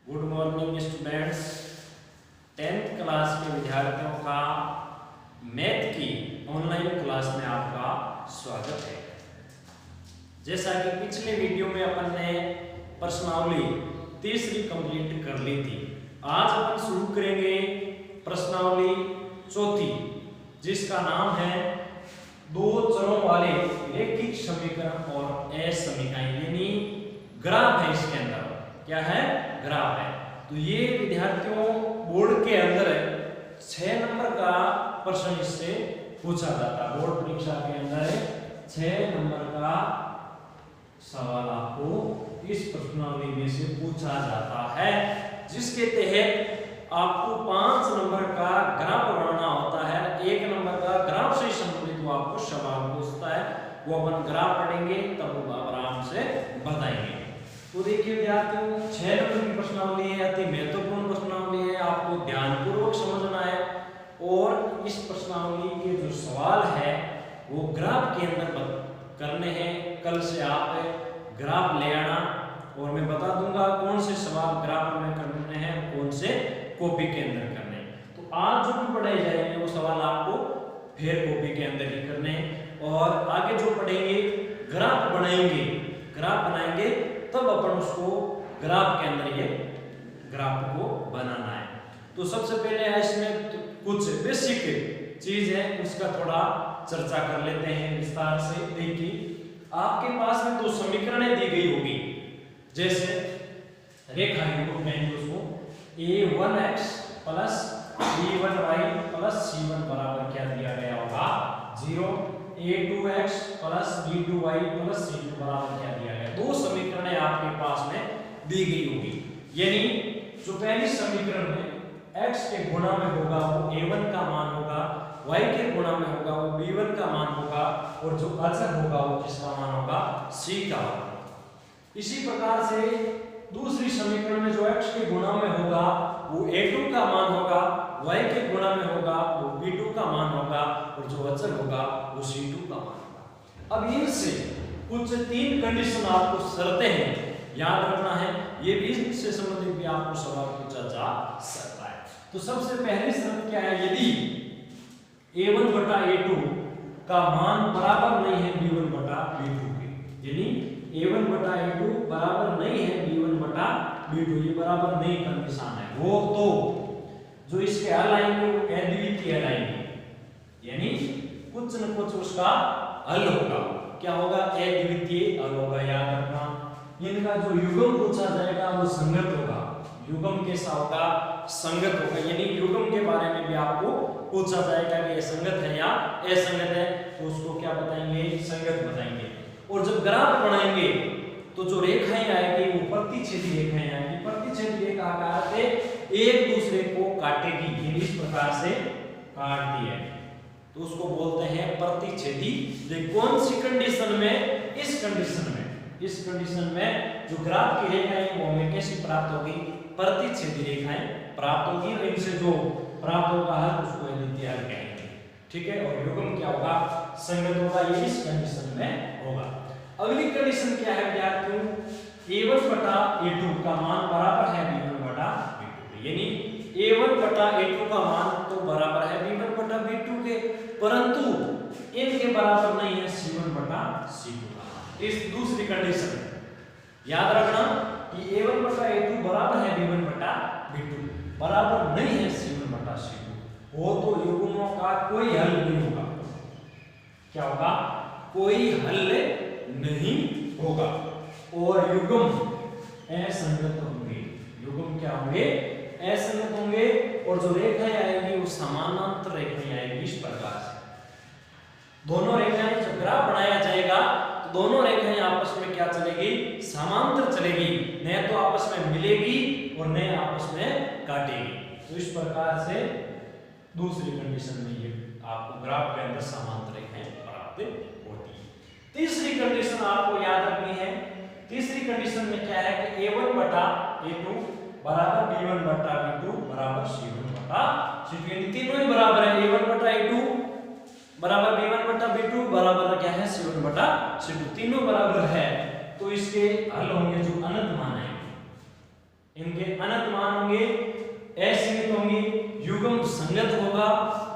Good morning students. 10th class के विद्यार्थियों का मैथ की ऑनलाइन क्लास में आपका स्वागत है। जैसा कि पिछले वीडियो में अपन ने प्रश्नावली तीसरी कंप्लीट कर ली थी, आज अपन शुरू करेंगे प्रश्नावली चौथी, जिसका नाम है दो चरों वाले रैखिक समीकरण और असमीकरण, यानी ग्राफ है। इसके अंदर क्या है? ग्राफ है। तो ये विद्यार्थियों बोर्ड के अंदर 6 नंबर का प्रश्न इससे पूछा जाता है। बोर्ड परीक्षा के अंदर 6 नंबर का सवाल आपको इस प्रश्नावली में से पूछा जाता है, जिसके तहत आपको 5 नंबर का ग्राफ बनाना होता है। 1 नंबर का ग्राफ से संबंधित वो आपको सवाल पूछता है, वो अपन ग्राफ पढ़ेंगे तब वो आराम से बताएंगे। तो देखिए विद्यार्थियों, 6 नंबर की प्रश्नावली है, अति महत्वपूर्ण प्रश्नावली है, आपको ध्यानपूर्वक समझना है। और इस प्रश्नावली के जो सवाल है वो ग्राफ के अंदर करने हैं। कल से आप ग्राफ ले आना और मैं बता दूंगा कौन से सवाल ग्राफ में करने हैं, कौन से कॉपी के अंदर करने हैं। तो आज जो भी पढ़ाए जाएंगे वो सवाल आपको फिर कॉपी के अंदर ही करने हैं। और आगे जो पढ़ेंगे ग्राफ बनाएंगे, ग्राफ बनाएंगे तब अपन उसको ग्राफ के अंदर ये ग्राफ को बनाना है। तो सबसे पहले इसमें कुछ बेसिक चीज है, उसका थोड़ा चर्चा कर लेते हैं विस्तार से। देखिए आपके पास में 2 समीकरणें दी गई होगी, जैसे रेखा को कहेंगे उसको a1x plus b1y plus c1 बराबर क्या दिया गया होगा 0, a2x plus b2y plus c2 बराबर क्या दिया गया। 2 समीकरणें आपके पास में दी गई होगी, यानी जो पहली समीकरण में x के गुणा में होगा वो a1 का मान होगा, y के गुणा में होगा वो b1 का मान होगा, और जो अचर होगा वो किसका मान होगा c का होगा। इसी प्रकार से दूसरी समीकरण में जो x के गुणा में होगा वो a2 का मान होगा, y के गुणा में होगा वो b2 का मान होगा, और जो अचर होगा वो c2 का मान होगा। अब इनसे कुछ 3 कंडीशन आपको शर्तें हैं याद रखना है, ये भी इससे संबंधित भी आपको सवाल पूछा जा सकता है। तो सबसे पहली शर्त क्या है? यदि a1 बटा a2 का मान बराबर नहीं है b1 बटा b2 के, यानी a1 बटा a2 बराबर नहीं है b1 बटा b2, ये बराबर नहीं का निशान है, वो तो जो इसके हल आएंगे वो अद्वितीय हल आएंगे, यानी कुछ न कुछ उसका हल होगा। क्या होगा? अद्वितीय हल होगा। याद रखना, इनका जो युग्म पूछा जाएगा वो संगत होगा। युग्म कैसा होगा? संगत होगा, यानी युग्म के बारे में भी आपको पूछा जाएगा कि ये संगत है या असंगत है, तो उसको क्या बताएंगे? संगत बताएंगे। और जब ग्राफ बनाएंगे तो जो रेखाएं आएगी वो प्रतिच्छेदी रेखाएं आएगी। प्रतिच्छेदी रेखा आकार से एक दूसरे को काटेगी, यानी इस प्रकार से काटती है, तो उसको बोलते हैं प्रतिच्छेदी। कौन सी कंडीशन में? इस कंडीशन में, इस कंडीशन में जो ग्राफ की रेखाएं वो हमें कैसी प्राप्त होगी? प्रतिच्छेदी रेखाएं प्राप्त होगी, और इनसे जो प्राप्त होगा हल उसको अद्वितीय हल कहेंगे। ठीक है, और युग्म क्या होगा? संगत होगा, ये इस कंडीशन में होगा। अगली कंडीशन क्या है विद्यार्थियों? a1 बटा a2 का मान बराबर है b1 बटा b2, यानी a1 बटा a2 का मान तो बराबर है b1 बटा b2 के, परंतु इनके बराबर नहीं है c1 बटा c2 का। इस दूसरी कंडीशन याद रखना कि a1 बटा a2 बराबर है b1 बटा b2, बराबर नहीं है c1 बटा c2, हो तो युग्मों का कोई हल नहीं होगा। क्या होगा? कोई हल नहीं होगा, और युग्म असंगत होंगे। युग्म क्या होंगे? असंगत होंगे, और जो रेखाएं आएंगी वो समानांतर रेखाएं आएंगी। इस प्रकार से दोनों रेखाएं जब ग्राफ बनाया जाएगा तो दोनों रेखाएं आपस में क्या चलेगी? समांतर चलेगी, न तो आपस में मिलेगी और न आपस में काटेगी। तो इस प्रकार से दूसरी कंडीशन में ये आपको ग्राफ के अंदर समांतर रेखाएं प्राप्त होती है। तीसरी कंडीशन आपको याद रखनी है। तीसरी कंडीशन में क्या है कि a1 बटा a2 बराबर b1 बटा b2 बराबर c1 बटा c2, यानी तीनों ही बराबर है। a1 बटा a2 बराबर b1 बटा b2 बराबर क्या है? c1 बटा c2, तीनों बराबर है। तो इसके हल होंगे जो अनंत मान आएंगे, इनके अनंत होंगे? असंगत होंगे, युग्म संगत होगा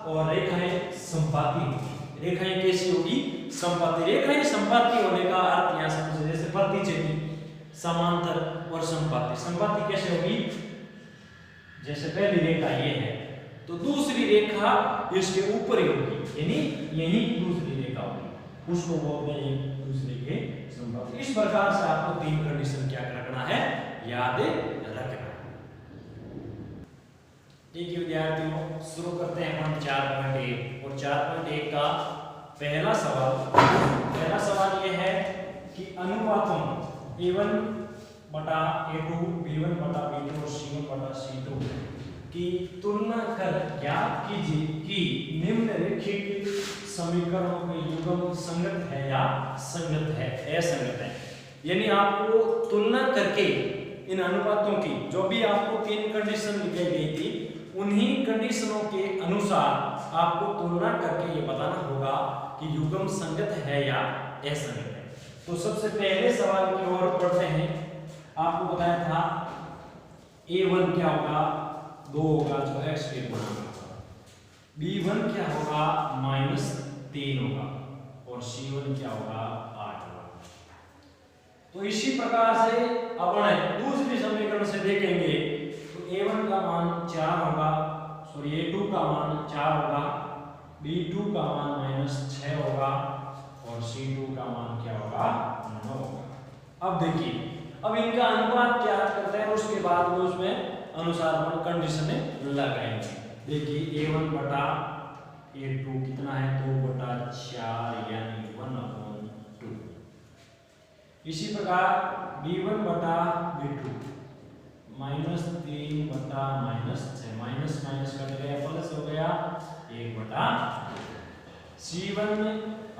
और रेखाएं संपाती होगी। रेखाएं कैसी होगी? संपाती। रेखाएं संपाती होने का अर्थ यहां समझे, जैसे प्रतिच्छेदी, समांतर और संपाती। संपाती कैसे होगी? जैसे पहली रेखा ये है तो दूसरी रेखा इसके ऊपर ही होगी, यानी यही दूसरी रेखा होगी, उसको बोलते हैं दूसरे के संपाती। इस प्रकार से आपको तीन कंडीशन क्या रखना है? याद रखना। देखिए विद्यार्थियों, शुरू करते हैं हम 4.1 और 4.1 का पहला सवाल यह है कि अनुपातों a1 बटा a2, b1 बटा b2 और c1 बटा c2 की तुलना कर ज्ञात कीजिए कि निम्नलिखित समीकरणों के युग्म संगत है या संगत है, असंगत है। यानी आपको तुलना करके इन अनुपातों की, जो भी आपको तीन कंडीशन लिखी गई थी, उन्हीं कंडीशनों के अनुसार आपको तुलना करके ये बताना होगा कि युग्म संगत है या असंगत है। तो सबसे पहले सवाल की ओर बढ़ते हैं। आपको बताया था a1 क्या होगा? 2 होगा जो x के गुणा होगा, b1 क्या होगा? -3 होगा और c1 क्या होगा? 8 होगा। तो इसी प्रकार से अपन दूसरी समीकरण से देखेंगे तो a1 का मान 4 होगा, सॉरी a2 का मान 4 होगा, b2 का मान -6 होगा और c2 का मान क्या होगा? 9 होगा। अब देखिए, अब इनका अनुपात क्या करते हैं, उसके बाद में उसमें अनुसार अपन कंडीशनें लगाएंगे। देखिए a1 बटा a2 कितना है? 2/4 यानी 1/2। इसी प्रकार b1 बटा b2 -3 बटा -6, माइनस माइनस कट गया, प्लस हो गया 1/2। c1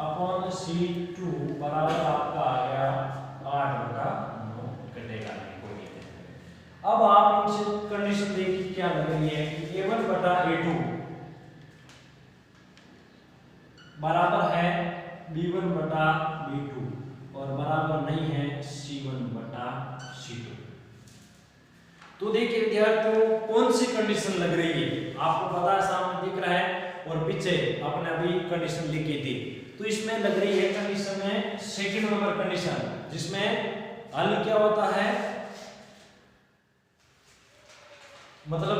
अपॉन c2 बराबर आपका आ गया 8/9, कटेगा नहीं, कोई नहीं। अब आप इनसे कंडीशन देखिए क्या लग रही है कि a1 बटा a2 बराबर है b1 बटा b2 और बराबर नहीं है c1 बटा c2। तो देखिए विद्यार्थियों, कौन सी कंडीशन लग रही है? आपको पता है, सामने दिख रहा है और पीछे आपने अभी कंडीशन लिखी थी। तो इसमें लग रही है कंडीशन में सेकंड नंबर कंडीशन, जिसमें हल क्या होता है? मतलब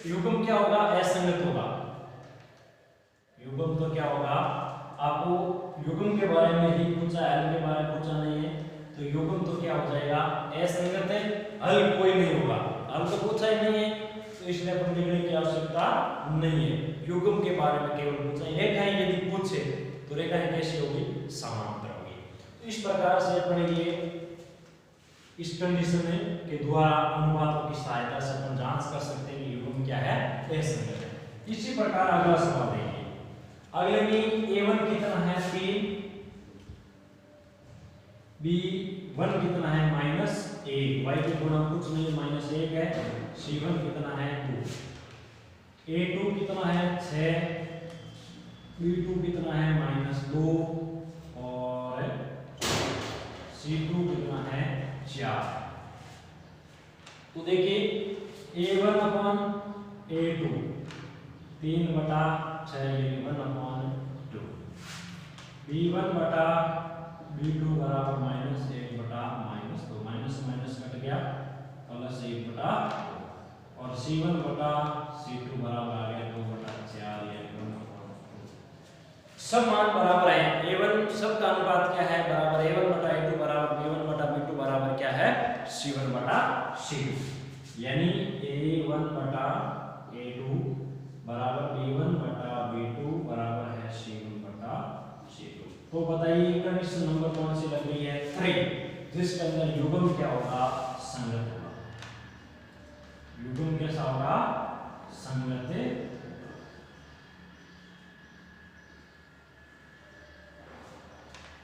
युग्म क्या होगा? असंगत होगा। युग्म तो क्या होगा? आपको युग्म के बारे में ही पूछा है, हल के बारे में पूछा नहीं है। तो युग्म तो क्या हो जाएगा? असंगत है, हल कोई नहीं होगा। हल तो पूछा ही नहीं है, तो इसलिए अपन लिखने की आवश्यकता नहीं है। युग्म के बारे में केवल पूछा है। रेखाएं यदि पूछे तो रेखाएं कैसी होगी? समांतर होगी। तो इस प्रकार से अपन ये इस कंडीशन के द्वारा अनुपातों की सहायता से अपन जांच कर सकते हैं कि युग्म क्या है? असंगत है। इसी प्रकार अगला सवाल देखिए। अगले में a1 कितना है? 3, b1 कितना है? -1, y के गुणा कुछ नहीं, -1 है, c1 कितना है? 2, a2 कितना है? 6, b2 कितना है? -2 और c2 कितना है? 4। तो देखिए a1 अपॉन a2 3/6 यानी 1/2, b1 बटा b2 बराबर -1/-2, माइनस माइनस कट गया, प्लस 1/2 और c1 बटा c2 बराबर आ गया 2/4 यानी 1/2। सब मान बराबर है। a1 सब का अनुपात क्या है? बराबर a1 बटा a2 बराबर b1 बटा b2 बराबर क्या है? c1 बटा c2। यानी a1 बटा a2 बराबर b1 बटा b2 बराबर है c1 बटा c2। तो बताइए कंडीशन नंबर कौन सी लग रही है? 3, जिसके अंदर युग्म क्या होगा? संगत होगा। युग्म कैसा होगा? संगत।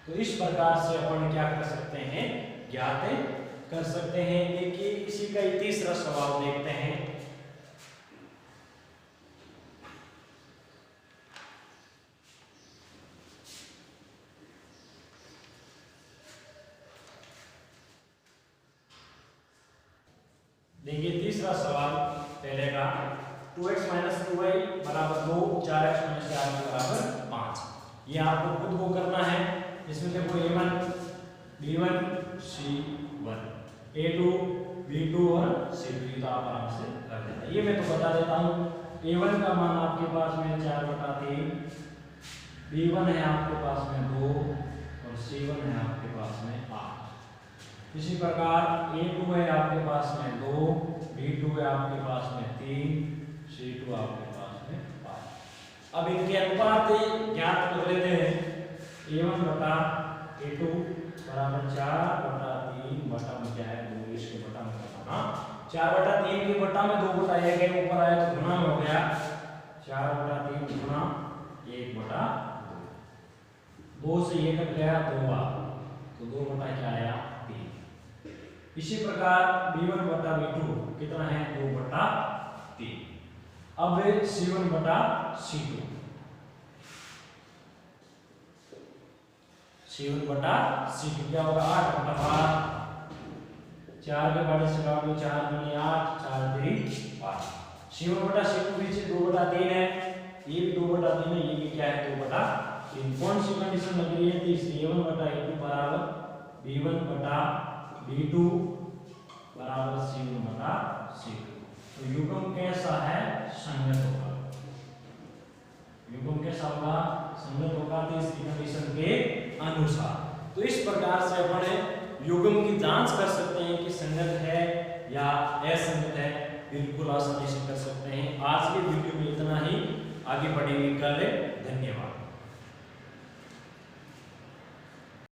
तो इस प्रकार से अपन क्या कर सकते हैं? ज्ञात कर सकते हैं। देखिए इसी का तीसरा सवाल देखते हैं। देखिए तीसरा सवाल पहले का 2x माइनस 2y बराबर 2, 4x माइनस 4 बराबर 5। ये आपको खुद को करना है। इसमें देखो a1 b1 c1 a2 b2 और c2, तो आप आराम से कर देना। ये मैं तो बता देता हूँ, a1 का मान आपके पास में 4/3, b1 है आपके पास में 2 और c1 है आपके पास में 8। इसी प्रकार a2 है आपके पास में 2, b2 है आपके पास में 3, c2 आपके पास में 5। अब इनके अनुपात ज्ञात कर लेते हैं। a1 बटा a2 बराबर 4/3 बटा में क्या है 2, इसके बटा में करना 4/3 के बटा में 2/1 है, ऊपर आया तो गुणा में हो गया 4/3 गुणा 1/2, 2 से 1 कट गया 2 बार, तो 2 बटा क्या आया 3। इसी प्रकार b1 बटा b2 कितना है 2/3। अब c1 बटा c2, c1 बटा c2 क्या होगा 8/12, 4 के बारे से काट लो 4 दूनी 8, 4 3 5। c1 बटा c2 भी 2/3 है, ये भी 2/3 है, ये भी क्या है 2/3। कौन सी कंडीशन लग रही है तीसरी, a1 बटा a2 बराबर b1 बटा b2 बराबर c1 बटा c2। तो युग्म कैसा है संगत होगा, युग्म कैसा होगा संगत होगा तीसरी कंडीशन के अनुसार। तो इस प्रकार से अपन युग्म की जांच कर सकते हैं कि संगत है या असंगत है, बिल्कुल आसानी से कर सकते हैं। आज के वीडियो में इतना ही, आगे बढ़ेंगे कल। धन्यवाद।